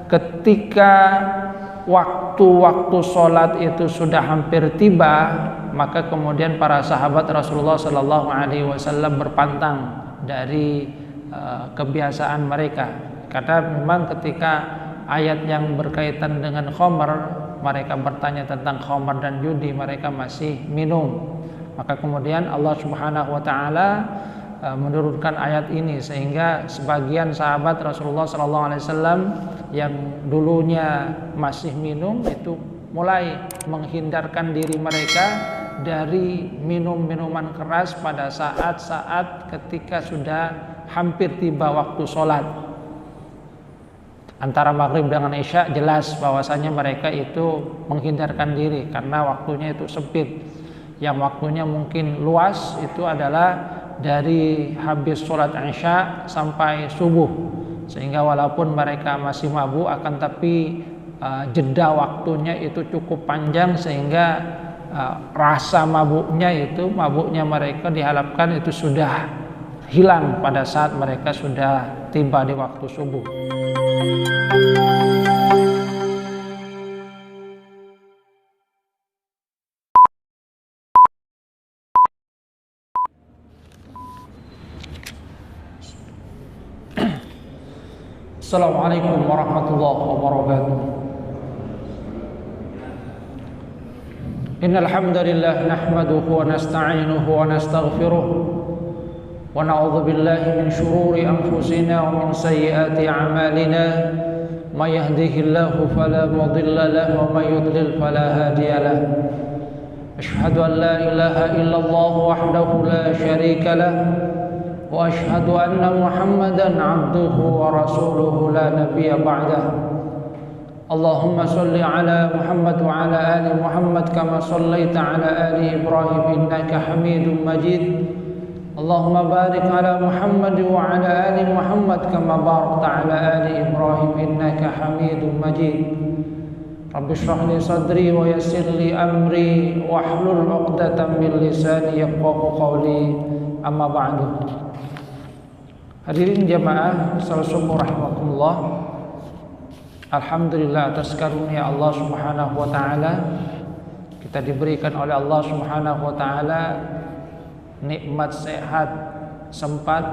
ketika waktu-waktu sholat itu sudah hampir tiba, maka kemudian para sahabat Rasulullah Sallallahu Alaihi Wasallam berpantang dari kebiasaan mereka, karena memang ketika ayat yang berkaitan dengan khamr, mereka bertanya tentang khamr dan judi, mereka masih minum. Maka kemudian Allah Subhanahu Wa Taala menurunkan ayat ini, sehingga sebagian sahabat Rasulullah Sallallahu Alaihi Wasallam yang dulunya masih minum itu mulai menghindarkan diri mereka dari minum-minuman keras pada saat-saat ketika sudah hampir tiba waktu sholat. Antara maghrib dengan isya jelas bahwasanya mereka itu menghindarkan diri karena waktunya itu sempit. Yang waktunya mungkin luas itu adalah dari habis sholat isya sampai subuh, sehingga walaupun mereka masih mabuk akan tapi jeda waktunya itu cukup panjang, sehingga rasa mabuknya mereka diharapkan itu sudah hilang pada saat mereka sudah tiba di waktu subuh. Assalamualaikum warahmatullahi wabarakatuh. Innal hamdalillah nahmaduhu wa nasta'inuhu wa nastaghfiruh wa na'udzu billahi min shururi anfusina wa min sayyiati a'malina. May yahdihillahu fala mudilla lahu wa may yudlil fala hadiya lahu. Asyhadu an la ilaha illallah wahdahu la syarika lahu wa asyhadu anna Muhammadan 'abduhu wa rasuluhu la nabiyya ba'dahu. Allahumma shalli ala Muhammad wa ala ali Muhammad kama shallaita ala ali Ibrahim innaka Hamidum Majid. Allahumma barik ala Muhammad wa ala ali Muhammad kama barakta ala ali Ibrahim innaka Hamidum Majid. Rabbi shrah li sadri wa yassir li amri wahlul 'uqdatam min lisani yafqahu qawli. Amma ba'du. Hadirin jamaah salat subuh rahimakumullah. Alhamdulillah atas karunia Allah Subhanahu wa taala, kita diberikan oleh Allah Subhanahu wa taala nikmat sehat sempat.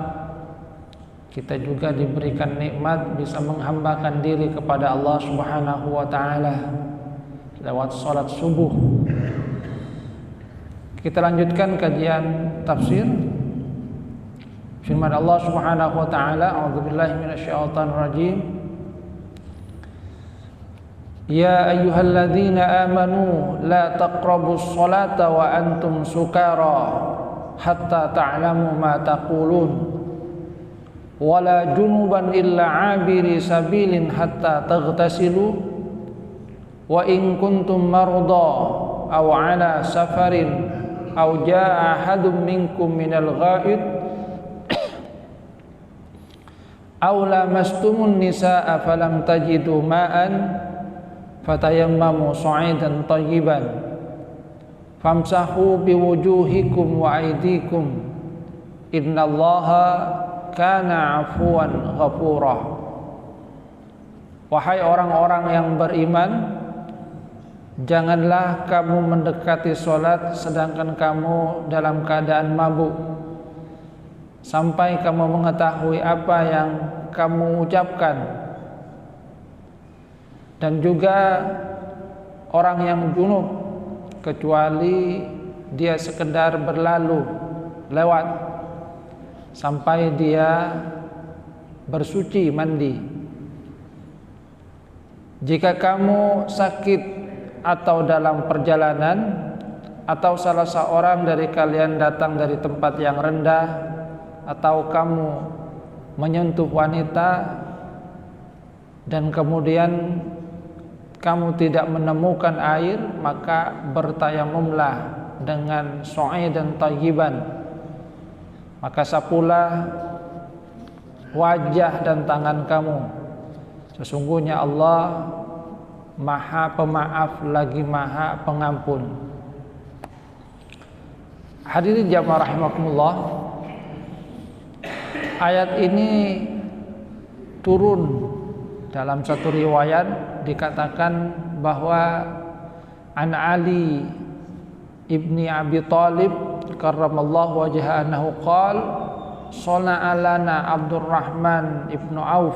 Kita juga diberikan nikmat bisa menghambakan diri kepada Allah Subhanahu wa taala lewat salat subuh. Kita lanjutkan kajian tafsir firman Allah Subhanahu wa taala, a'udzubillahi minasyaitonir rajim. Ya ayyuhalladzina amanu la taqrabus sholata wa antum sukara hatta ta'lamu ma taqulun wa la junuban illa 'abiri sabilin hatta taghtasilu wa in kuntum marda aw 'ala safarin aw jaa'a ahadun minkum minal ghaid aw lamastumun nisaa falam tajidu ma'an fatayammamu sa'idan tayyiban famsahu biwujuhikum wa aydikum innallaha kana 'afuwan ghafura. Wahai orang-orang yang beriman, janganlah kamu mendekati salat sedangkan kamu dalam keadaan mabuk sampai kamu mengetahui apa yang kamu ucapkan. Dan juga orang yang junub kecuali dia sekedar berlalu lewat sampai dia bersuci mandi. Jika kamu sakit atau dalam perjalanan atau salah seorang dari kalian datang dari tempat yang rendah atau kamu menyentuh wanita dan kemudian kamu tidak menemukan air, maka bertayamumlah dengan sa'idan tayyiban. Maka sapulah wajah dan tangan kamu. Sesungguhnya Allah Maha Pemaaf lagi Maha Pengampun. Hadirin jamaah rahimakumullah, ayat ini turun dalam satu riwayat dikatakan bahwa an Ali ibni Abi Thalib karramallahu wajhahu annahu qala sana'a lana Abdurrahman ibnu Auf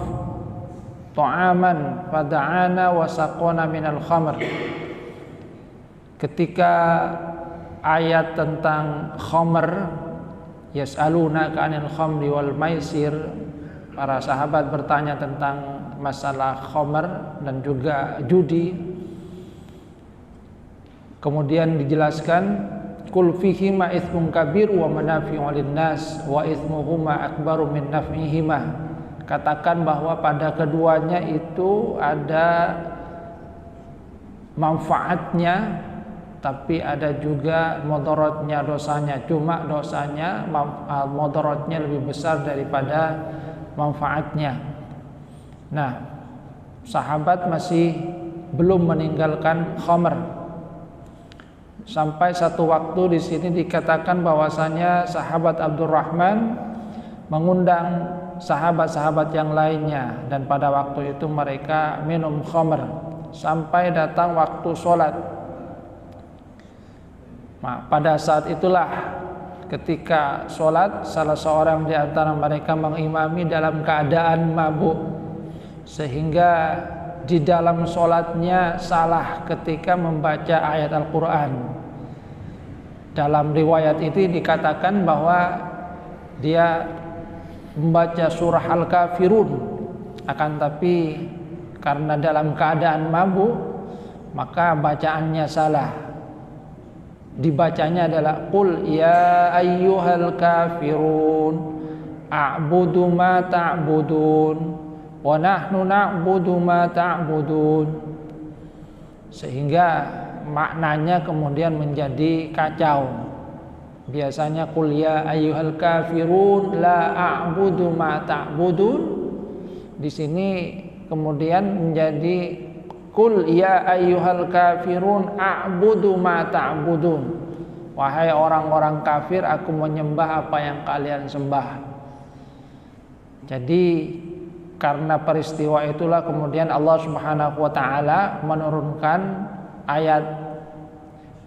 ta'aman fada'ana wa saqana minal khamr. Ketika ayat tentang khamr, yas'alunaka 'anil khamri wal maisir, para sahabat bertanya tentang masalah khamr dan juga judi. Kemudian dijelaskan kul fihima itsmun kabir wa manafi'u lin-nas wa itsmuhuma akbaru min naf'ihima. Katakan bahwa pada keduanya itu ada manfaatnya, tapi ada juga mudaratnya, dosanya. Cuma dosanya, mudaratnya lebih besar daripada manfaatnya. Nah, sahabat masih belum meninggalkan khamr. Sampai satu waktu di sini dikatakan bahwasanya sahabat Abdurrahman mengundang sahabat-sahabat yang lainnya, dan pada waktu itu mereka minum khamr sampai datang waktu sholat. Nah, pada saat itulah ketika sholat salah seorang di antara mereka mengimami dalam keadaan mabuk, sehingga di dalam sholatnya salah ketika membaca ayat Al-Quran. Dalam riwayat itu dikatakan bahwa dia membaca surah Al-Kafirun, akan tapi karena dalam keadaan mabuk maka bacaannya salah. Dibacanya adalah qul ya ayyuhal kafirun a'budu ma ta'budun wa nahnu na'budu ma ta'budun, sehingga maknanya kemudian menjadi kacau. Biasanya qul ya ayyuhal kafirun la a'budu ma ta'budun, di sini kemudian menjadi qul ya ayyuhal kafirun a'budu ma ta'budun. Wahai orang-orang kafir, aku menyembah apa yang kalian sembah. Jadi karena peristiwa itulah kemudian Allah Subhanahu wa taala menurunkan ayat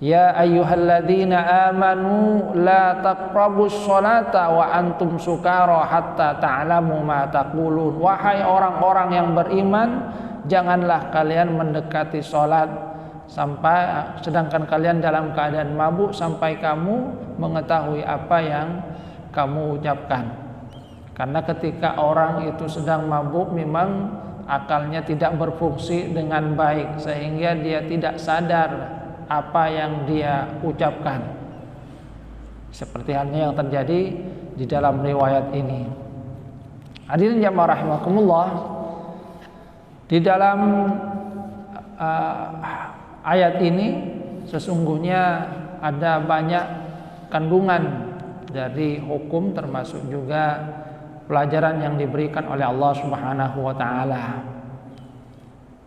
ya ayyuhalladzina amanu la taqrabus sholata wa antum sukara hatta ta'lamu ma taqulun. Wahai orang-orang yang beriman, janganlah kalian mendekati sholat sampai sedangkan kalian dalam keadaan mabuk sampai kamu mengetahui apa yang kamu ucapkan. Karena ketika orang itu sedang mabuk memang akalnya tidak berfungsi dengan baik, sehingga dia tidak sadar apa yang dia ucapkan. Seperti halnya yang terjadi di dalam riwayat ini. Hadirin jamaah rahimakumullah, di dalam ayat ini sesungguhnya ada banyak kandungan dari hukum, termasuk juga pelajaran yang diberikan oleh Allah Subhanahu wa taala.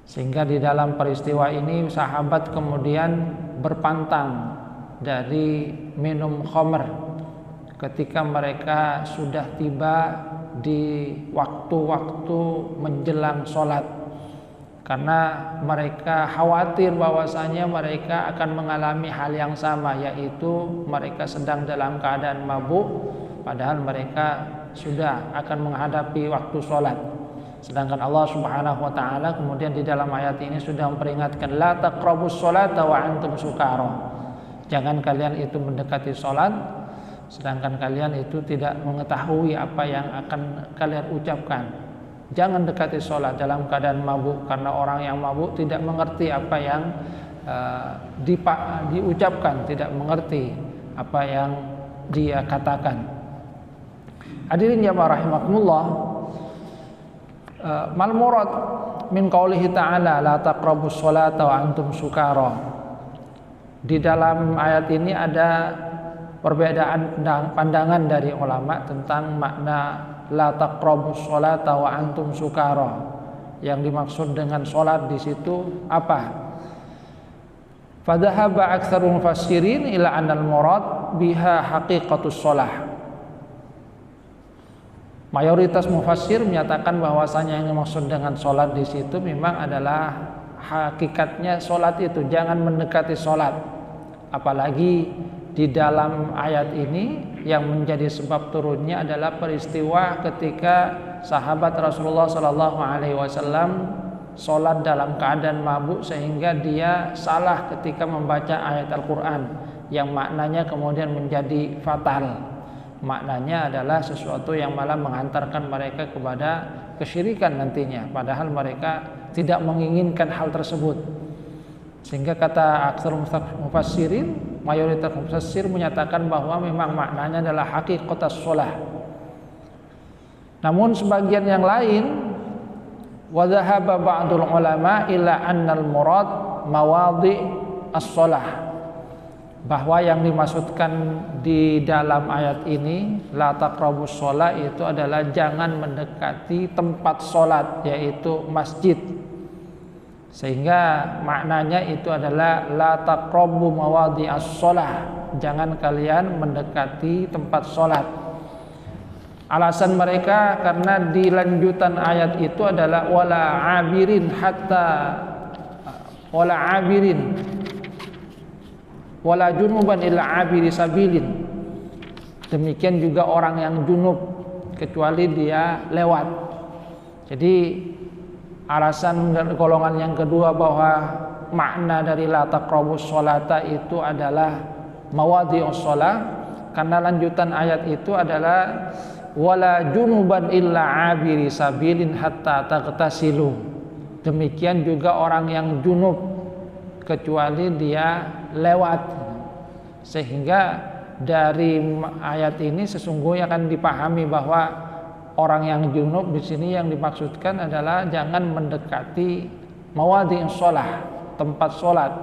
Sehingga di dalam peristiwa ini sahabat kemudian berpantang dari minum khamr ketika mereka sudah tiba di waktu-waktu menjelang sholat, karena mereka khawatir bahwasanya mereka akan mengalami hal yang sama, yaitu mereka sedang dalam keadaan mabuk padahal mereka sudah akan menghadapi waktu sholat. Sedangkan Allah Subhanahu wa taala kemudian di dalam ayat ini sudah memperingatkan la taqrabus sholata wa antum sukara. Jangan kalian itu mendekati sholat sedangkan kalian itu tidak mengetahui apa yang akan kalian ucapkan. Jangan dekati sholat dalam keadaan mabuk, karena orang yang mabuk tidak mengerti apa yang diucapkan, tidak mengerti apa yang dia katakan. Hadirin jamaah rahimakumullah, mal murad min qaulihi ta'ala la taqrabus sholata wa antum sukara. Di dalam ayat ini ada perbedaan pandangan dari ulama tentang makna la taqrabus sholata wa antum sukara. Yang dimaksud dengan sholat di situ apa? Fadhahaba aktsarul mufassirin ila anal murad biha haqiqatus sholah. Mayoritas mufassir menyatakan bahwasanya yang dimaksud dengan sholat di situ memang adalah hakikatnya sholat itu, jangan mendekati sholat. Apalagi di dalam ayat ini yang menjadi sebab turunnya adalah peristiwa ketika sahabat Rasulullah SAW sholat dalam keadaan mabuk sehingga dia salah ketika membaca ayat Al-Quran yang maknanya kemudian menjadi fatal. Maknanya adalah sesuatu yang malah menghantarkan mereka kepada kesyirikan nantinya, padahal mereka tidak menginginkan hal tersebut. Sehingga kata aksar mufassirin, mayoritas mufassir menyatakan bahwa memang maknanya adalah haqiqatus shalah. Namun sebagian yang lain, wa dhahaba ba'dul ulama ila annal murad mawadhi as-shalah, bahwa yang dimaksudkan di dalam ayat ini la taqrabus shalah itu adalah jangan mendekati tempat sholat, yaitu masjid. Sehingga maknanya itu adalah la taqrabu mawadhi as-shalah, jangan kalian mendekati tempat sholat. Alasan mereka karena di lanjutan ayat itu adalah wala abirin wala junuban illa abiri sabilin. Demikian juga orang yang junub kecuali dia lewat. Jadi alasan golongan yang kedua bahwa makna dari la taqrabus sholata itu adalah mawadhi'us shalah, karena lanjutan ayat itu adalah wala junuban illa abiri sabilin hatta taghtasilu. Demikian juga orang yang junub kecuali dia lewat. Sehingga dari ayat ini sesungguhnya akan dipahami bahwa orang yang junub di sini yang dimaksudkan adalah jangan mendekati mawadhi'us shalah, tempat sholat.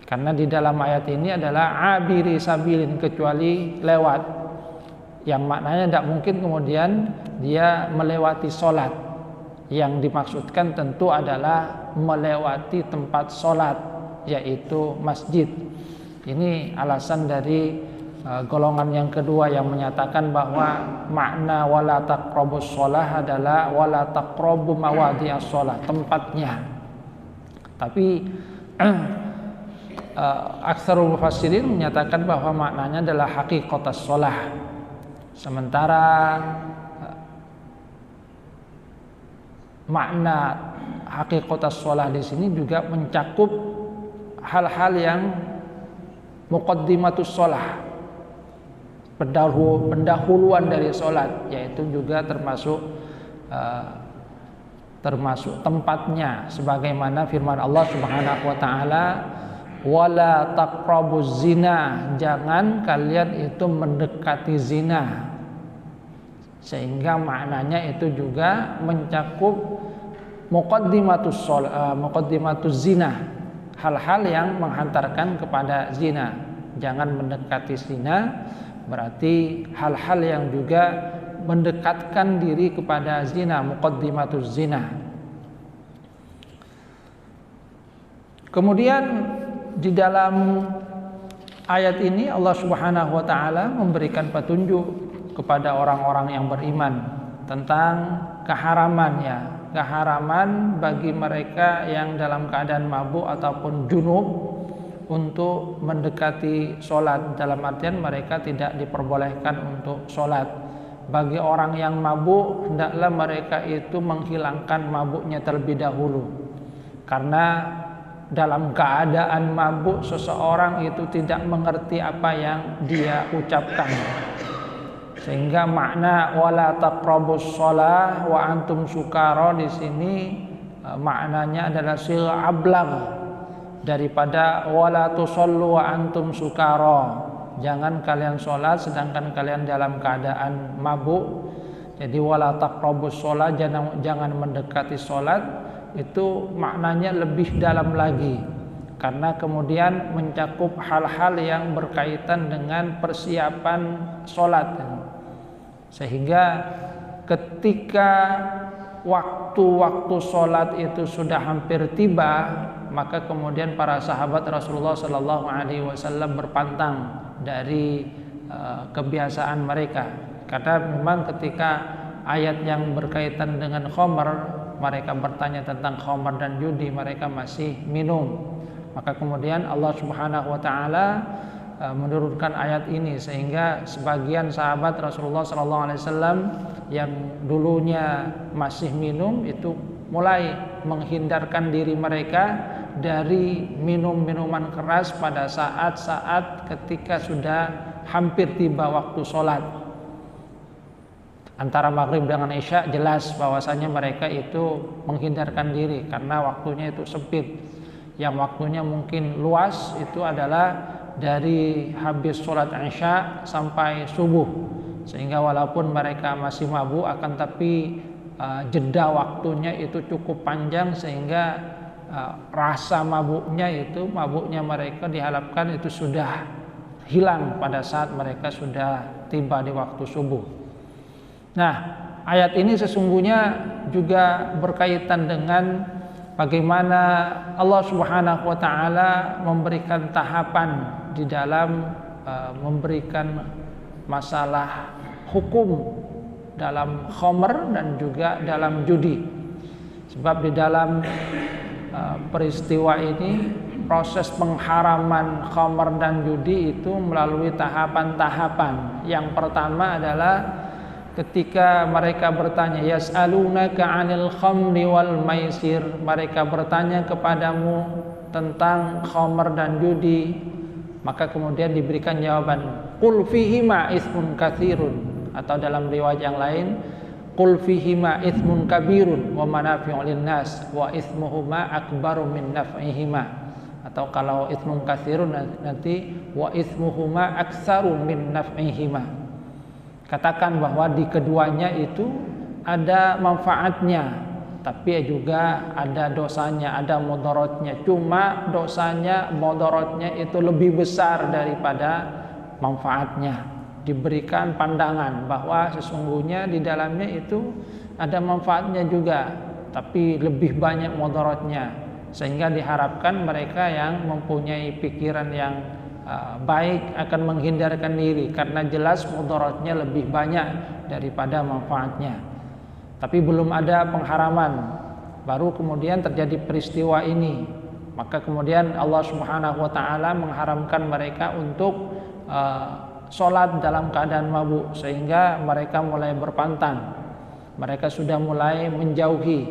Karena di dalam ayat ini adalah abiri sabilin, kecuali lewat, yang maknanya tidak mungkin kemudian dia melewati sholat. Yang dimaksudkan tentu adalah melewati tempat sholat, yaitu masjid. Ini alasan dari golongan yang kedua yang menyatakan bahwa makna wala taqrabus shalah adalah wala taqrabu mawadhi'as shalah, tempatnya. Tapi aktsarul mufassirin menyatakan bahwa maknanya adalah haqiqatus shalah. Sementara makna haqiqatus shalah di sini juga mencakup hal-hal yang muqaddimatus shalah, pendahuluan dari sholat, yaitu juga termasuk tempatnya, sebagaimana firman Allah Subhanahu wa taala wala taqrabuz zina, jangan kalian itu mendekati zina. Sehingga maknanya itu juga mencakup muqaddimatus zina, hal-hal yang menghantarkan kepada zina. Jangan mendekati zina berarti hal-hal yang juga mendekatkan diri kepada zina, muqaddimatuz zina. Kemudian di dalam ayat ini Allah Subhanahu wa taala memberikan petunjuk kepada orang-orang yang beriman tentang keharaman bagi mereka yang dalam keadaan mabuk ataupun junub untuk mendekati sholat. Dalam artian mereka tidak diperbolehkan untuk sholat. Bagi orang yang mabuk, hendaklah mereka itu menghilangkan mabuknya terlebih dahulu, karena dalam keadaan mabuk seseorang itu tidak mengerti apa yang dia ucapkan. Sehingga makna wala taqrabus shalah wa antum sukara di sini maknanya adalah silh ablagh daripada wala tusallu wa antum sukara. Jangan kalian sholat sedangkan kalian dalam keadaan mabuk. Jadi wala taqrabus shalah, jangan mendekati sholat, itu maknanya lebih dalam lagi, karena kemudian mencakup hal-hal yang berkaitan dengan persiapan sholat. Sehingga ketika waktu-waktu sholat itu sudah hampir tiba, maka kemudian para sahabat Rasulullah SAW berpantang dari kebiasaan mereka. Karena memang ketika ayat yang berkaitan dengan khamr, mereka bertanya tentang khamr dan judi, mereka masih minum. Maka kemudian Allah Subhanahu wa taala menurunkan ayat ini sehingga sebagian sahabat Rasulullah SAW yang dulunya masih minum itu mulai menghindarkan diri mereka dari minum minuman keras pada saat-saat ketika sudah hampir tiba waktu sholat. Antara maghrib dengan isya jelas bahwasanya mereka itu menghindarkan diri karena waktunya itu sempit. Yang waktunya mungkin luas itu adalah dari habis sholat isya sampai subuh, sehingga walaupun mereka masih mabuk akan tapi jeda waktunya itu cukup panjang sehingga rasa mabuknya mereka diharapkan itu sudah hilang pada saat mereka sudah tiba di waktu subuh. Nah, ayat ini sesungguhnya juga berkaitan dengan bagaimana Allah Subhanahu wa taala memberikan tahapan di dalam memberikan masalah hukum dalam khamr dan juga dalam judi. Sebab di dalam peristiwa ini proses pengharaman khamr dan judi itu melalui tahapan-tahapan. Yang pertama adalah ketika mereka bertanya, yas'alunaka 'anil khamri wal maisir, mereka bertanya kepadamu tentang khamr dan judi, maka kemudian diberikan jawaban, qul fihima itsmun katsirun, atau dalam riwayat yang lain, qul fihima itsmun kabirun wa manafi'u linnas wa itsmuhuma akbaru min naf'ihima, atau kalau itsmun katsirun nanti wa itsmuhuma aktsaru min naf'ihima. Katakan bahwa di keduanya itu ada manfaatnya, tapi juga ada dosanya, ada mudaratnya. Cuma dosanya, mudaratnya itu lebih besar daripada manfaatnya. Diberikan pandangan bahwa sesungguhnya di dalamnya itu ada manfaatnya juga, tapi lebih banyak mudaratnya. Sehingga diharapkan mereka yang mempunyai pikiran yang baik akan menghindarkan diri, karena jelas mudaratnya lebih banyak daripada manfaatnya. Tapi belum ada pengharaman, baru kemudian terjadi peristiwa ini, maka kemudian Allah Subhanahu wa taala mengharamkan mereka untuk sholat dalam keadaan mabuk, sehingga mereka mulai berpantang, mereka sudah mulai menjauhi,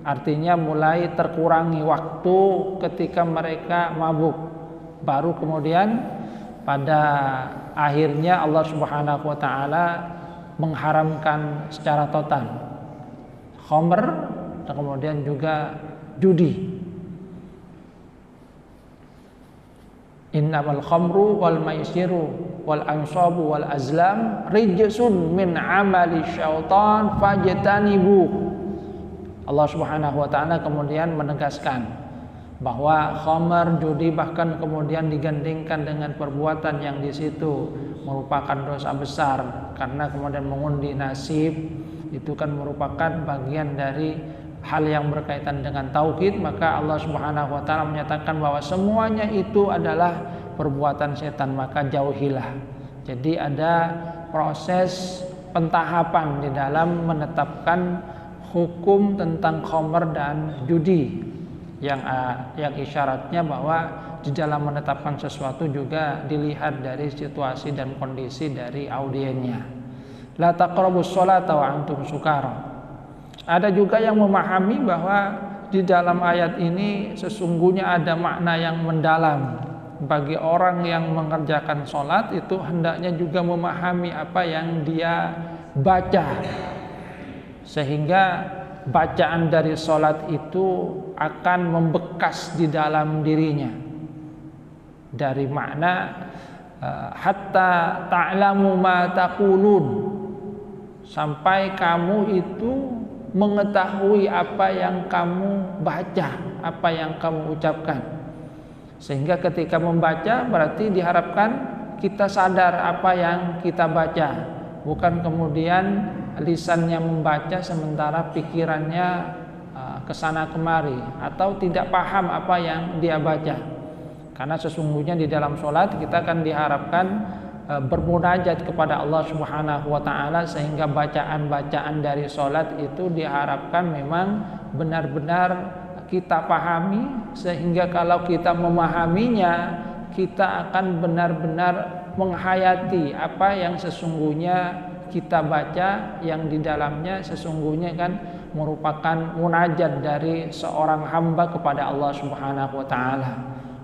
artinya mulai terkurangi waktu ketika mereka mabuk. Baru kemudian pada akhirnya Allah Subhanahu wa taala mengharamkan secara total khamr dan kemudian juga judi. Innamal khamru wal maisiru wal ansabu wal azlam rijsun min amali syaitan fajtanibu. Allah Subhanahu wa taala kemudian menegaskan bahwa khamr, judi bahkan kemudian digandingkan dengan perbuatan yang di situ merupakan dosa besar, karena kemudian mengundi nasib itu kan merupakan bagian dari hal yang berkaitan dengan tauhid. Maka Allah Subhanahu wa taala menyatakan bahwa semuanya itu adalah perbuatan setan, maka jauhilah. Jadi ada proses pentahapan di dalam menetapkan hukum tentang khamr dan judi, yang isyaratnya bahwa di dalam menetapkan sesuatu juga dilihat dari situasi dan kondisi dari audiennya. La taqrabus sholata wa antum sukara. Ada juga yang memahami bahwa di dalam ayat ini sesungguhnya ada makna yang mendalam. Bagi orang yang mengerjakan sholat itu hendaknya juga memahami apa yang dia baca, sehingga bacaan dari sholat itu akan membekas di dalam dirinya. Dari makna hatta ta'lamu ma taqulun, sampai kamu itu mengetahui apa yang kamu baca, apa yang kamu ucapkan. Sehingga ketika membaca berarti diharapkan kita sadar apa yang kita baca, bukan kemudian lisannya membaca sementara pikirannya kesana kemari atau tidak paham apa yang dia baca. Karena sesungguhnya di dalam sholat kita akan diharapkan bermunajat kepada Allah Subhanahu wa taala, sehingga bacaan-bacaan dari salat itu diharapkan memang benar-benar kita pahami, sehingga kalau kita memahaminya kita akan benar-benar menghayati apa yang sesungguhnya kita baca, yang di dalamnya sesungguhnya kan merupakan munajat dari seorang hamba kepada Allah Subhanahu wa taala.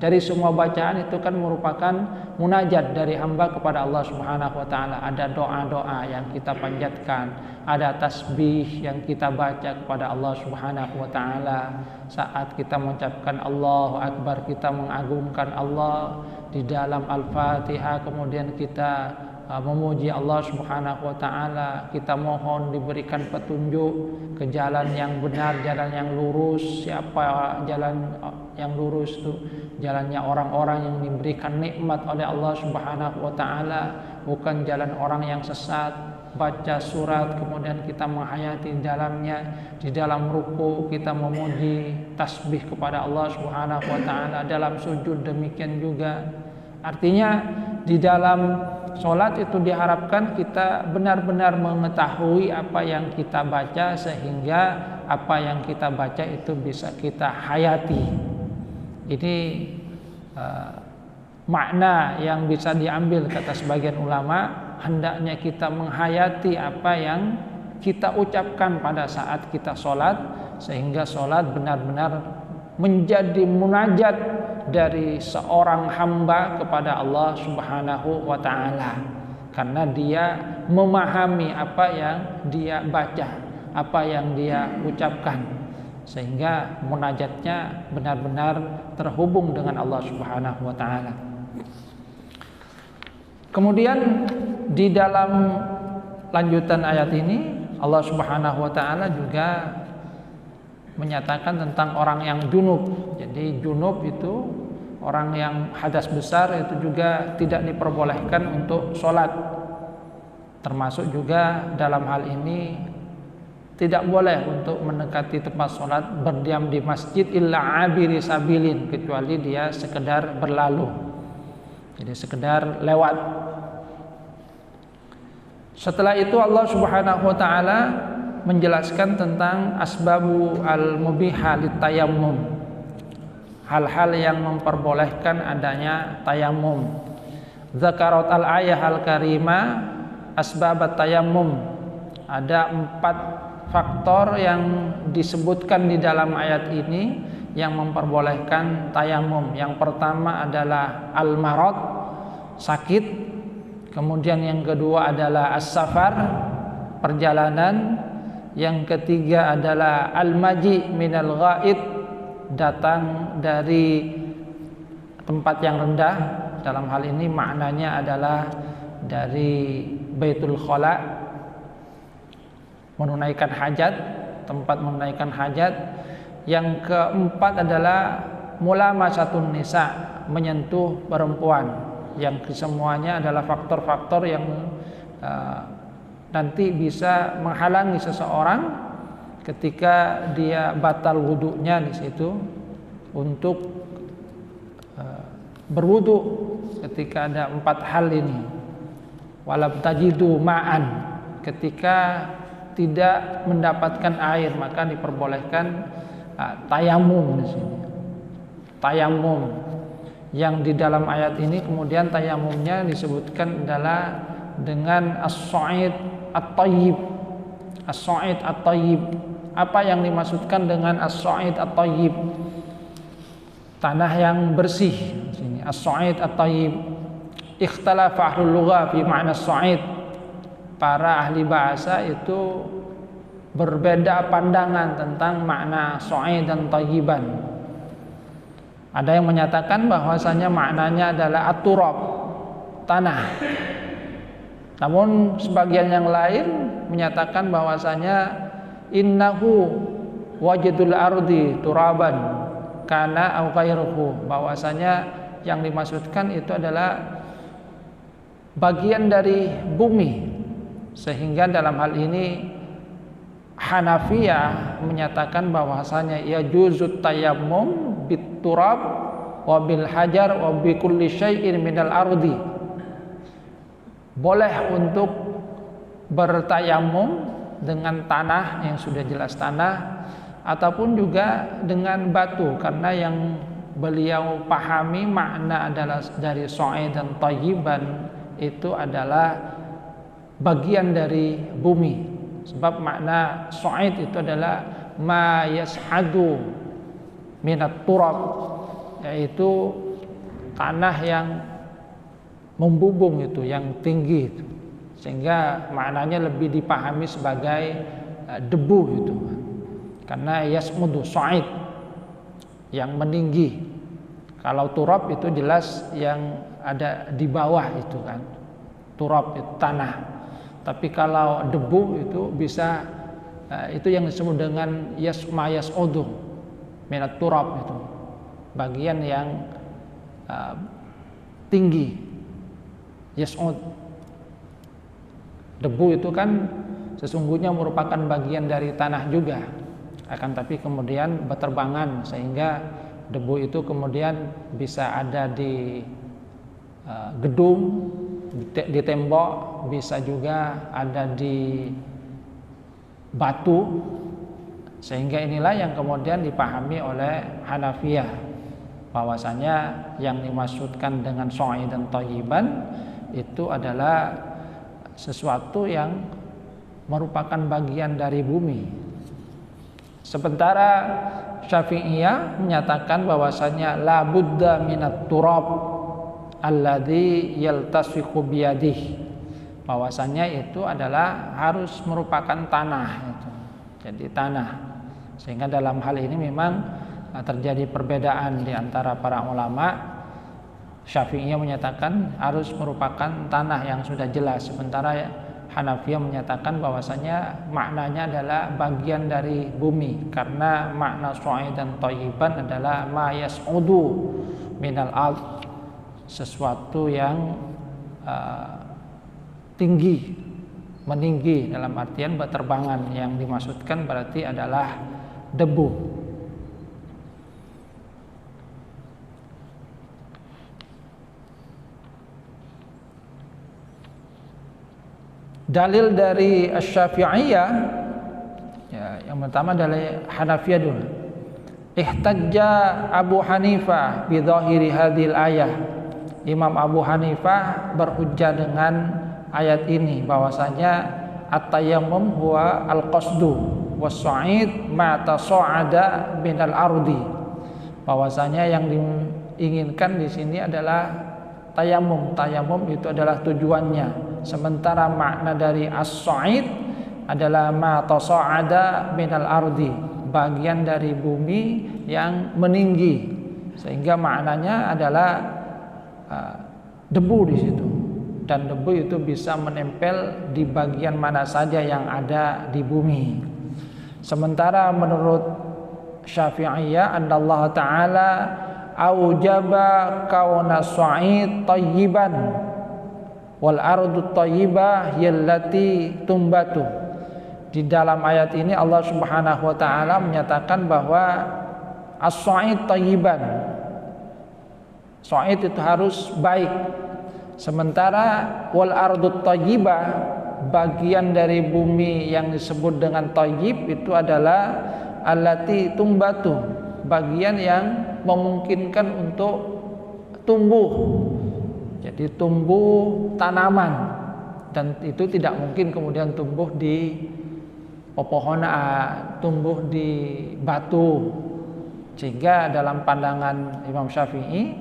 Dari semua bacaan itu kan merupakan munajat dari hamba kepada Allah Subhanahu wa taala. Ada doa-doa yang kita panjatkan, ada tasbih yang kita baca kepada Allah Subhanahu wa taala. Saat kita mengucapkan Allahu Akbar, kita mengagungkan Allah di dalam Al-Fatihah, kemudian kita memuji Allah Subhanahu wa taala, kita mohon diberikan petunjuk ke jalan yang benar, jalan yang lurus. Siapa jalan yang lurus itu? Jalannya orang-orang yang diberikan nikmat oleh Allah Subhanahu wa taala, bukan jalan orang yang sesat. Baca surat kemudian kita menghayati dalamnya, di dalam ruku kita memuji, tasbih kepada Allah Subhanahu wa taala, dalam sujud demikian juga. Artinya di dalam sholat itu diharapkan kita benar-benar mengetahui apa yang kita baca, sehingga apa yang kita baca itu bisa kita hayati. Ini makna yang bisa diambil, kata sebagian ulama, hendaknya kita menghayati apa yang kita ucapkan pada saat kita sholat, sehingga sholat benar-benar menjadi munajat dari seorang hamba kepada Allah Subhanahu wa ta'ala, karena dia memahami apa yang dia baca, apa yang dia ucapkan, sehingga munajatnya benar-benar terhubung dengan Allah Subhanahu wa ta'ala. Kemudian di dalam lanjutan ayat ini Allah Subhanahu wa ta'ala juga menyatakan tentang orang yang junub. Jadi junub itu orang yang hadas besar, itu juga tidak diperbolehkan untuk sholat. Termasuk juga dalam hal ini tidak boleh untuk mendekati tempat sholat, berdiam di masjid illa abiri sabilin, kecuali dia sekedar berlalu, jadi sekedar lewat. Setelah itu Allah Subhanahu wa ta'ala menjelaskan tentang asbabu al-mubihah litayammum, hal-hal yang memperbolehkan adanya tayamum. Zakarat al-ayah al-karimah asbab at-tayammum. Ada 4 faktor yang disebutkan di dalam ayat ini yang memperbolehkan tayamum. Yang pertama adalah al-marad, sakit. Kemudian yang kedua adalah as-safar, perjalanan. Yang ketiga adalah al-maji minal ghaid, datang dari tempat yang rendah. Dalam hal ini maknanya adalah dari Baitul Khala, menunaikan hajat, tempat menunaikan hajat. Yang keempat adalah mulamasatun nisa, menyentuh perempuan. Yang kesemuanya adalah faktor-faktor yang nanti bisa menghalangi seseorang ketika dia batal wudunya di situ untuk berwudu. Ketika ada 4 hal ini, walam tajidu ma'an, ketika tidak mendapatkan air maka diperbolehkan tayamum di sini. Tayamum yang di dalam ayat ini kemudian tayamumnya disebutkan adalah dengan as-sa'id at-tayyib. As-sa'id at-tayyib. Apa yang dimaksudkan dengan as-sa'id at-tayyib? Tanah yang bersih di sini. As-sa'id at-tayyib. Ikhtalafa ahlul lugha fi ma'na as-sa'id. Para ahli bahasa itu berbeda pandangan tentang makna sa'id dan tayyiban. Ada yang menyatakan bahwasanya maknanya adalah at-turab, tanah. Namun sebagian yang lain menyatakan bahwasanya innahu wajidul ardi turaban kana au ghairuhu, bahwasanya yang dimaksudkan itu adalah bagian dari bumi. Sehingga dalam hal ini Hanafiyah menyatakan bahwasanya yajuzut tayammum biturab wa bil hajar wa bi kulli syai'in minal ardi. boleh untuk bertayamum dengan tanah yang sudah jelas tanah, ataupun juga dengan batu, karena yang beliau pahami makna adalah dari sa'idan thayyiban itu adalah bagian dari bumi. Sebab makna sa'id itu adalah ma yas'adu minat turab, yaitu tanah yang membubung itu, yang tinggi itu, sehingga maknanya lebih dipahami sebagai debu itu, karena yasmudu sa'id yang meninggi. Kalau turab itu jelas yang ada di bawah itu kan, turab itu tanah. Tapi kalau debu itu bisa itu yang disebut dengan yasma yas'udu minat turab, itu bagian yang tinggi. Yas'ud, debu itu kan sesungguhnya merupakan bagian dari tanah juga, akan tapi kemudian berterbangan sehingga debu itu kemudian bisa ada di gedung, di tembok, bisa juga ada di batu, sehingga inilah yang kemudian dipahami oleh Hanafiyah bahwasanya yang dimaksudkan dengan sa'idan thayyiban itu adalah sesuatu yang merupakan bagian dari bumi. Sementara Syafi'iyah menyatakan bahwasanya la budda minat turab alladzi yaltasiqu biyadihi, bahwasanya itu adalah harus merupakan tanah itu. Jadi tanah. Sehingga dalam hal ini memang terjadi perbedaan di antara para ulama. Syafi'iyah menyatakan harus merupakan tanah yang sudah jelas, sementara Hanafiyah menyatakan bahwasanya maknanya adalah bagian dari bumi, karena makna sa'idan thayyiban adalah ma yas'udu minal ard, sesuatu yang tinggi, meninggi, dalam artian berterbangan. Yang dimaksudkan berarti adalah debu. Dalil dari Asy-Syafi'iyah ya, yang pertama dari Hanafiyah dulu. Ihtajja Abu Hanifah bi dhahiri hadhil ayah. Imam Abu Hanifah berhujjah dengan ayat ini bahwasanya at-tayammum huwa al-qasdu was-sa'id ma tasa'ada minal ardi. Bahwasanya yang diinginkan di sini adalah tayamum. Tayamum itu adalah tujuannya. Sementara makna dari as-sa'id adalah ma tasa'ada minal ardi, bagian dari bumi yang meninggi, sehingga maknanya adalah debu di situ, dan debu itu bisa menempel di bagian mana saja yang ada di bumi. Sementara menurut Syafi'iyah Allah Ta'ala aujaba kauna sa'id thayyiban wal ardu thayyibah yallati tumbatu. Di dalam ayat ini Allah Subhanahu wa taala menyatakan bahwa as-sa'id thayyiban, sa'id itu harus baik, sementara wal ardu thayyibah, bagian dari bumi yang disebut dengan thayyib itu adalah allati tumbatu, bagian yang memungkinkan untuk tumbuh. Jadi tumbuh tanaman, dan itu tidak mungkin kemudian tumbuh di pepohonan, tumbuh di batu. Sehingga dalam pandangan Imam Syafi'i,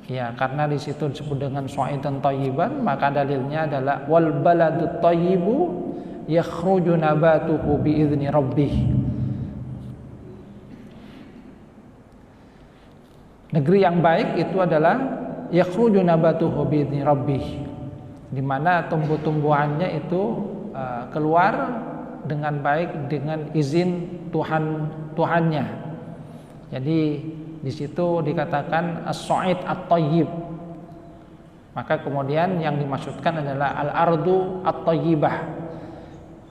ya karena di situ disebut dengan sa'idan thayyiban, maka dalilnya adalah wal baladut thayyibu yakhruju nabatuhu bi idzni rabbih. Negeri yang baik itu adalah yakhruju nabatuhu bi idzni rabbih, di mana tumbuh-tumbuhannya itu keluar dengan baik dengan izin Tuhannya. Jadi di situ dikatakan as-sa'id at-thayyib. Maka kemudian yang dimaksudkan adalah al-ardu at-thayyibah,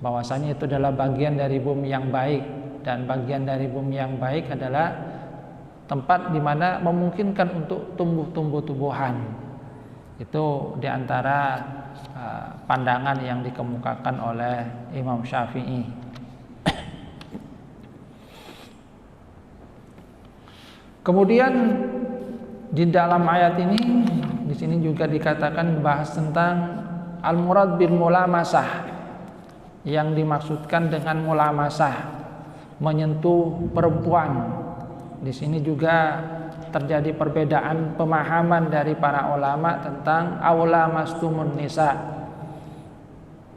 bahwasanya itu adalah bagian dari bumi yang baik, dan bagian dari bumi yang baik adalah tempat di mana memungkinkan untuk tumbuh-tumbuhan. Itu diantara pandangan yang dikemukakan oleh Imam Syafi'i. Kemudian di dalam ayat ini, di sini juga dikatakan bahas tentang al-murad bil mulamasah, yang dimaksudkan dengan mulamasah menyentuh perempuan. Di sini juga terjadi perbedaan pemahaman dari para ulama tentang aula mastumun nisa,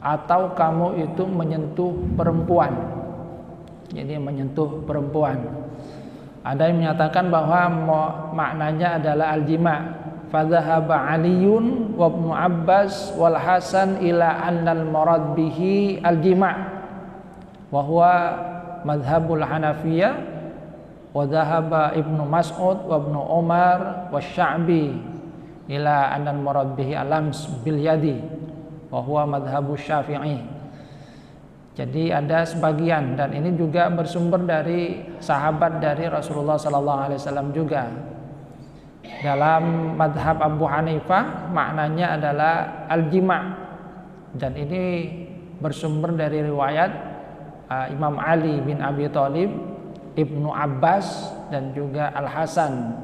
atau kamu itu menyentuh perempuan. Jadi menyentuh perempuan. Ada yang menyatakan bahwa maknanya adalah al-jima'. Fadhahaba Aliyun wa Ibnu Abbas wal Hasan ila annal murad bihi al-jima', wa huwa madhhabul Hanafiyah, wa dhahaba Ibnu Mas'ud wa Ibnu Umar wa Sya'bi ila annal murad bihi al-lams bil yadi, wa huwa madhhabus Syafi'i. Jadi ada sebagian, dan ini juga bersumber dari sahabat dari Rasulullah SAW juga. Dalam madhab Abu Hanifah maknanya adalah al-jima', dan ini bersumber dari riwayat Imam Ali bin Abi Thalib, Ibnu Abbas, dan juga Al-Hasan.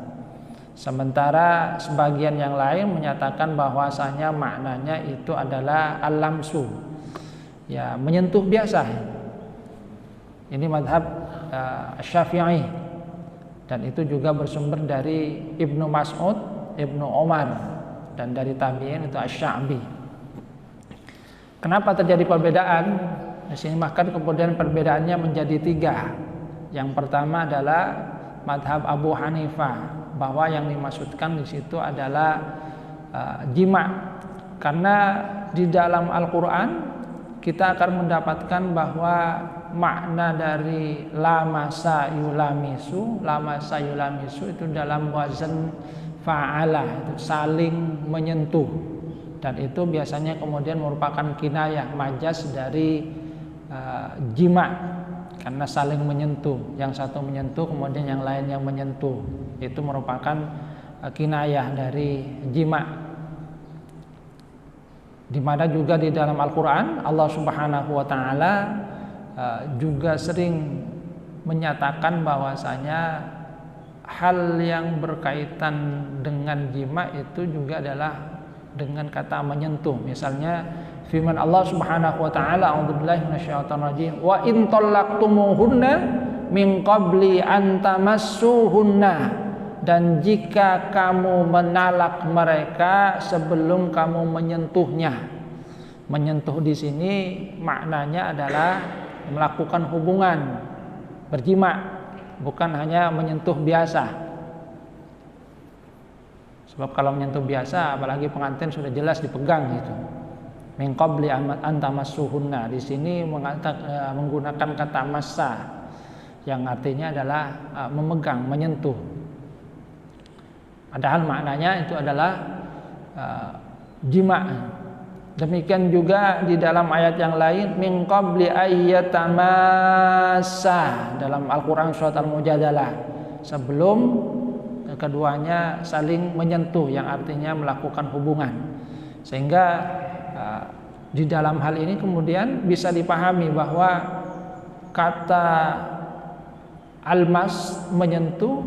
Sementara sebagian yang lain menyatakan bahwasanya maknanya itu adalah al-lamsu, ya menyentuh biasa. Ini madhab Syafi'i, dan itu juga bersumber dari Ibnu Mas'ud, Ibnu Umar, dan dari tabi'in itu Asy-Sya'bi. Kenapa terjadi perbedaan? Di sini maka kemudian perbedaannya menjadi 3. Yang pertama adalah madhab Abu Hanifah, bahwa yang dimaksudkan di situ adalah jima', karena di dalam Al-Quran kita akan mendapatkan bahwa makna dari lamasa yulamisu itu dalam wazan fa'ala, itu saling menyentuh, dan itu biasanya kemudian merupakan kinayah majaz dari jima', karena saling menyentuh, yang satu menyentuh kemudian yang lain yang menyentuh, itu merupakan kinayah dari jima'. Di mana juga di dalam Al-Quran Allah Subhanahu wa Ta'ala juga sering menyatakan bahwasanya hal yang berkaitan dengan jima' itu juga adalah dengan kata menyentuh. Misalnya firman Allah Subhanahu wa Ta'ala, a'udzubillahi minasyaitonir rajim, wa in talaqtumuhunna min qabli an tamassuhunna, dan jika kamu menalak mereka sebelum kamu menyentuhnya. Menyentuh di sini maknanya adalah melakukan hubungan, berjima', bukan hanya menyentuh biasa. Sebab kalau menyentuh biasa, apalagi pengantin, sudah jelas dipegang gitu. Min qabli an tamassuhunna, di sini menggunakan kata massa, yang artinya adalah memegang, menyentuh. Padahal maknanya itu adalah jima'. Demikian juga di dalam ayat yang lain, min qabli ayyatamassa, dalam Al-Quran surat Al-Mujadalah, sebelum keduanya saling menyentuh, yang artinya melakukan hubungan. Sehingga di dalam hal ini kemudian bisa dipahami bahwa kata almas, menyentuh,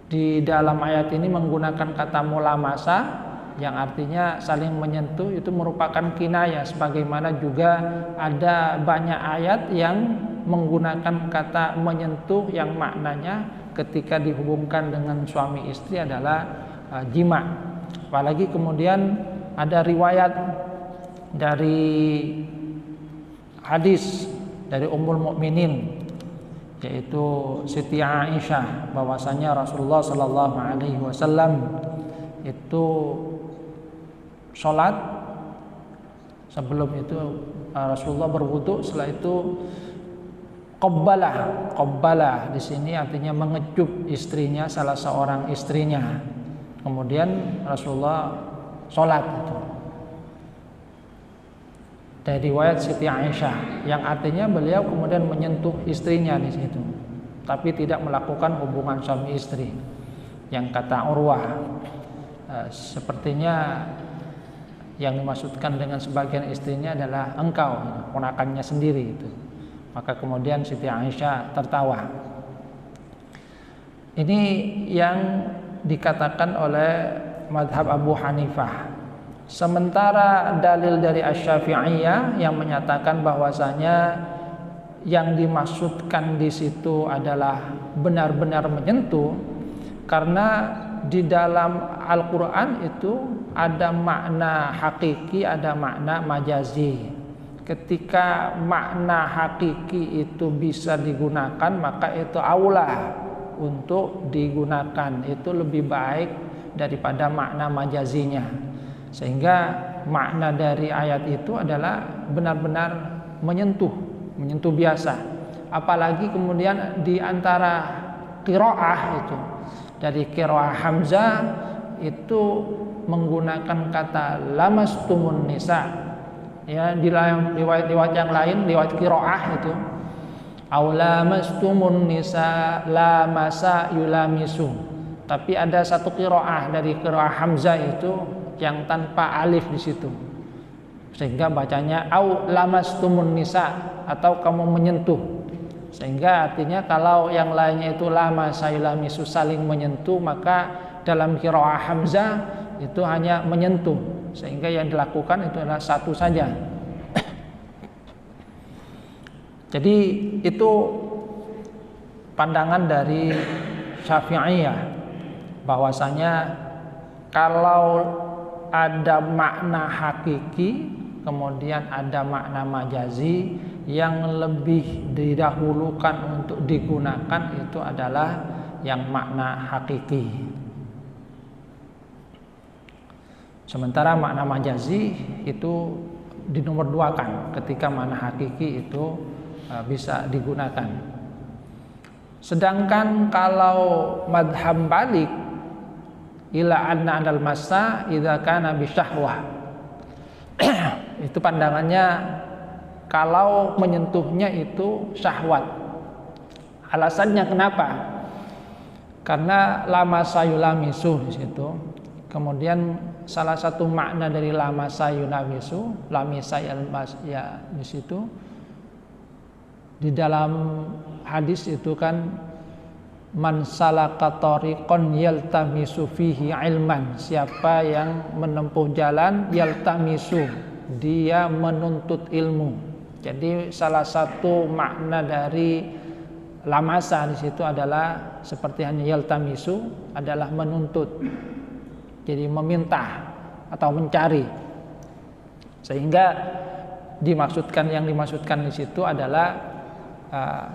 di dalam ayat ini menggunakan kata mulamasa, yang artinya saling menyentuh, itu merupakan kinayah. Sebagaimana juga ada banyak ayat yang menggunakan kata menyentuh yang maknanya ketika dihubungkan dengan suami istri adalah jima'. Apalagi kemudian ada riwayat dari hadis dari Ummul Mukminin, yaitu Siti Aisyah, bahwasanya Rasulullah Sallallahu Alaihi Wasallam itu sholat, sebelum itu Rasulullah berwudu, setelah itu qabbalah di sini artinya mengecup istrinya, salah seorang istrinya, kemudian Rasulullah sholat. Itu dari riwayat Siti Aisyah, yang artinya beliau kemudian menyentuh istrinya di situ, tapi tidak melakukan hubungan suami istri. Yang kata Urwah, sepertinya yang dimaksudkan dengan sebagian istrinya adalah engkau, ponakannya sendiri itu. Maka kemudian Siti Aisyah tertawa. Ini yang dikatakan oleh mazhab Abu Hanifah. Sementara dalil dari Asy-Syafi'iyah yang menyatakan bahwasanya yang dimaksudkan di situ adalah benar-benar menyentuh, karena di dalam Al-Quran itu ada makna hakiki, ada makna majazi. Ketika makna hakiki itu bisa digunakan, maka itu aula untuk digunakan, itu lebih baik daripada makna majazinya. Sehingga makna dari ayat itu adalah benar-benar menyentuh biasa. Apalagi kemudian di antara qiraah itu, dari qiraah Hamzah itu menggunakan kata lamastumun nisa. Ya, di riwayat yang lain, riwayat qiraah itu au lamastumun nisa lamasa yulamisu. Tapi ada satu qiraah dari qiraah Hamzah itu yang tanpa alif di situ, sehingga bacanya au lamastumun nisa, atau kamu menyentuh. Sehingga artinya kalau yang lainnya itu lamasa yulamisu, saling menyentuh, maka dalam qiraah Hamzah itu hanya menyentuh, sehingga yang dilakukan itu adalah satu saja. Jadi itu pandangan dari Syafi'iyah, bahwasanya kalau ada makna hakiki kemudian ada makna majazi, yang lebih didahulukan untuk digunakan itu adalah yang makna hakiki. Sementara makna majazi itu dinomorduakan ketika makna hakiki itu bisa digunakan. Sedangkan kalau madhab Malik, ila anna andal masa idza kana bisyahwah, itu pandangannya kalau menyentuhnya itu syahwat. Alasannya kenapa? Karena lama sayulamisu di situ. Kemudian salah satu makna dari lama sayulamisu, lamisa ya di situ. Di dalam hadis itu kan man salaka tariqan yaltamisu fihi ilman, siapa yang menempuh jalan yaltamisu, dia menuntut ilmu. Jadi salah satu makna dari lamasa di situ adalah seperti hanya yaltamisu, adalah menuntut. Jadi meminta atau mencari. Sehingga yang dimaksudkan di situ adalah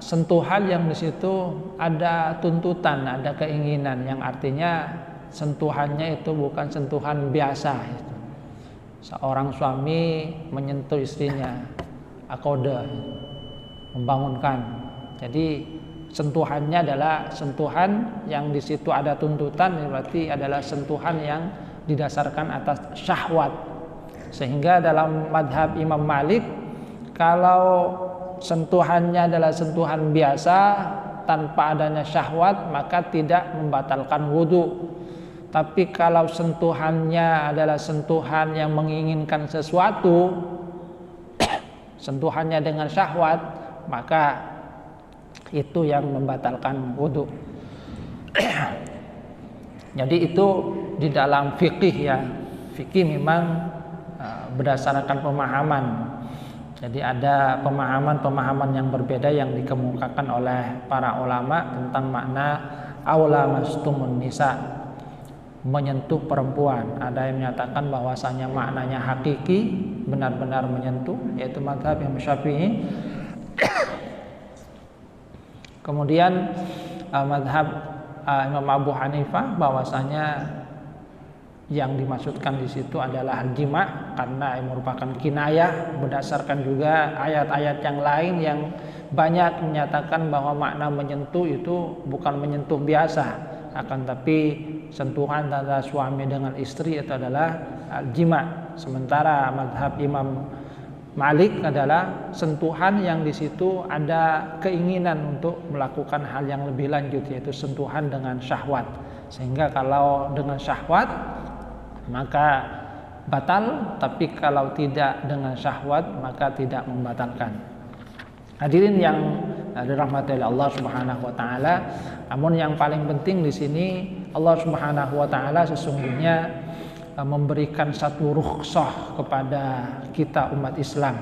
sentuhan yang di situ ada tuntutan, ada keinginan, yang artinya sentuhannya itu bukan sentuhan biasa. Itu. Seorang suami menyentuh istrinya, aqoda, membangunkan. Jadi sentuhannya adalah sentuhan yang di situ ada tuntutan, berarti adalah sentuhan yang didasarkan atas syahwat. Sehingga dalam madhab Imam Malik, kalau sentuhannya adalah sentuhan biasa tanpa adanya syahwat, maka tidak membatalkan wudu. Tapi kalau sentuhannya adalah sentuhan yang menginginkan sesuatu, sentuhannya dengan syahwat, maka itu yang membatalkan wudu. Jadi itu di dalam fikih ya. Fikih memang berdasarkan pemahaman. Jadi ada pemahaman-pemahaman yang berbeda yang dikemukakan oleh para ulama tentang makna aula mastumun nisa, menyentuh perempuan. Ada yang menyatakan bahwasanya maknanya hakiki, benar-benar menyentuh, yaitu mazhab Imam Syafi'i. Kemudian mazhab Imam Abu Hanifah bahwasanya yang dimaksudkan di situ adalah jima, karena merupakan kinayah berdasarkan juga ayat-ayat yang lain yang banyak menyatakan bahwa makna menyentuh itu bukan menyentuh biasa, akan tapi sentuhan antara suami dengan istri itu adalah jima. Sementara mazhab Imam Malik adalah sentuhan yang di situ ada keinginan untuk melakukan hal yang lebih lanjut, yaitu sentuhan dengan syahwat. Sehingga kalau dengan syahwat maka batal, tapi kalau tidak dengan syahwat maka tidak membatalkan. Hadirin yang dirahmati oleh Allah Subhanahu wa taala, namun yang paling penting di sini Allah Subhanahu wa taala sesungguhnya memberikan satu rukhsah kepada kita umat Islam.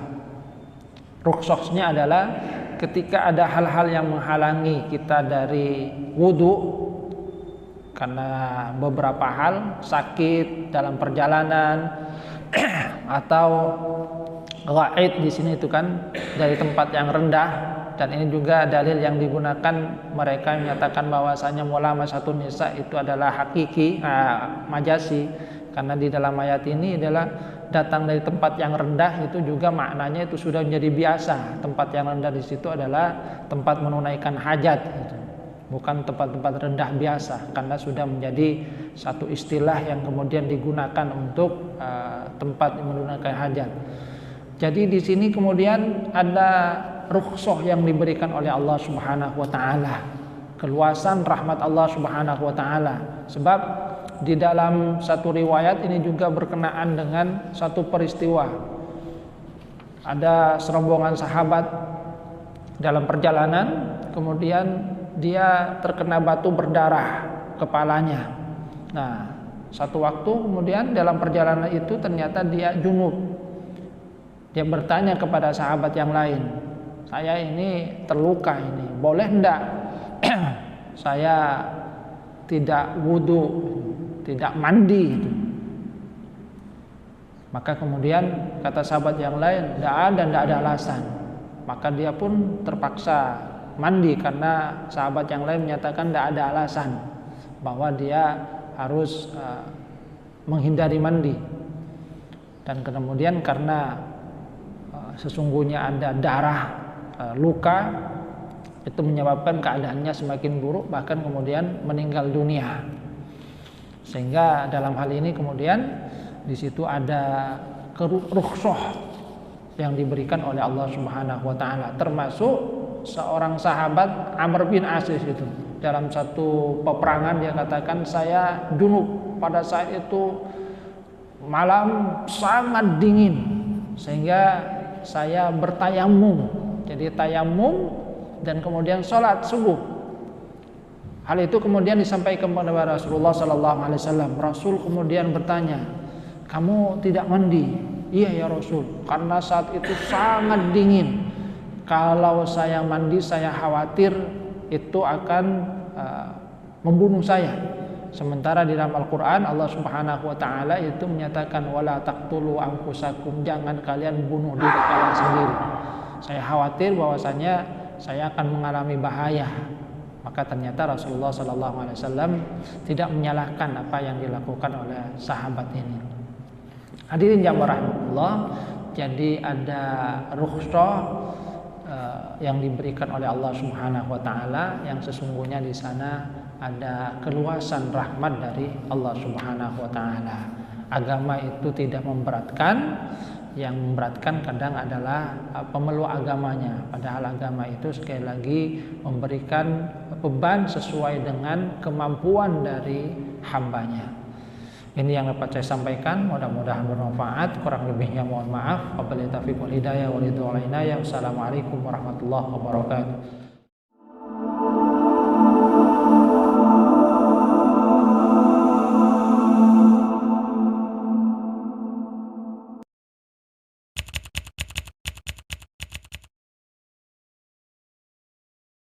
Rukhsahnya adalah ketika ada hal-hal yang menghalangi kita dari wudu karena beberapa hal, sakit dalam perjalanan atau ghaid di sini itu kan dari tempat yang rendah, dan ini juga dalil yang digunakan mereka menyatakan bahwasanya mulamasatun nisa itu adalah hakiki, majasi, karena di dalam ayat ini adalah datang dari tempat yang rendah itu juga maknanya itu sudah menjadi biasa. Tempat yang rendah di situ adalah tempat menunaikan hajat gitu. Bukan tempat-tempat rendah biasa, karena sudah menjadi satu istilah yang kemudian digunakan untuk tempat menunaikan hajat. Jadi di sini kemudian ada rukhsah yang diberikan oleh Allah Subhanahu wa taala, keluasan rahmat Allah Subhanahu wa taala. Sebab di dalam satu riwayat ini juga berkenaan dengan satu peristiwa. Ada serombongan sahabat dalam perjalanan, kemudian dia terkena batu berdarah kepalanya. Nah, satu waktu kemudian dalam perjalanan itu ternyata dia junub. Dia bertanya kepada sahabat yang lain, saya ini terluka ini, boleh enggak saya tidak wudu, tidak mandi? Maka kemudian kata sahabat yang lain, tidak ada alasan. Maka dia pun terpaksa mandi karena sahabat yang lain menyatakan tidak ada alasan bahwa dia harus menghindari mandi. Dan kemudian karena sesungguhnya ada darah luka, itu menyebabkan keadaannya semakin buruk, bahkan kemudian meninggal dunia. Sehingga dalam hal ini kemudian di situ ada rukhsah yang diberikan oleh Allah Subhanahu wa taala, termasuk seorang sahabat Amr bin As itu dalam satu peperangan dia katakan, saya junub pada saat itu malam sangat dingin sehingga saya bertayamum. Jadi tayamum dan kemudian sholat subuh. Hal itu kemudian disampaikan kepada Rasulullah sallallahu alaihi wasallam. Rasul kemudian bertanya, kamu tidak mandi? Iya ya Rasul, karena saat itu sangat dingin. Kalau saya mandi saya khawatir itu akan membunuh saya. Sementara di dalam Al-Quran Allah Subhanahu wa taala itu menyatakan wala taqtulu anfusakum, jangan kalian bunuh diri kalian sendiri. Saya khawatir bahwasanya saya akan mengalami bahaya. Maka ternyata Rasulullah sallallahu alaihi wasallam tidak menyalahkan apa yang dilakukan oleh sahabat ini. Hadirin yang rahmatullah, jadi ada rukhsah yang diberikan oleh Allah Subhanahu wa taala yang sesungguhnya di sana ada keluasan rahmat dari Allah Subhanahu wa taala. Agama itu tidak memberatkan, yang memberatkan kadang adalah pemeluk agamanya. Padahal agama itu sekali lagi memberikan beban sesuai dengan kemampuan dari hambanya. Ini yang dapat saya sampaikan, mudah-mudahan bermanfaat. Kurang lebihnya mohon maaf. Wabillahi taufiq wal hidayah wal hidayah. Wassalamualaikum warahmatullahi wabarakatuh.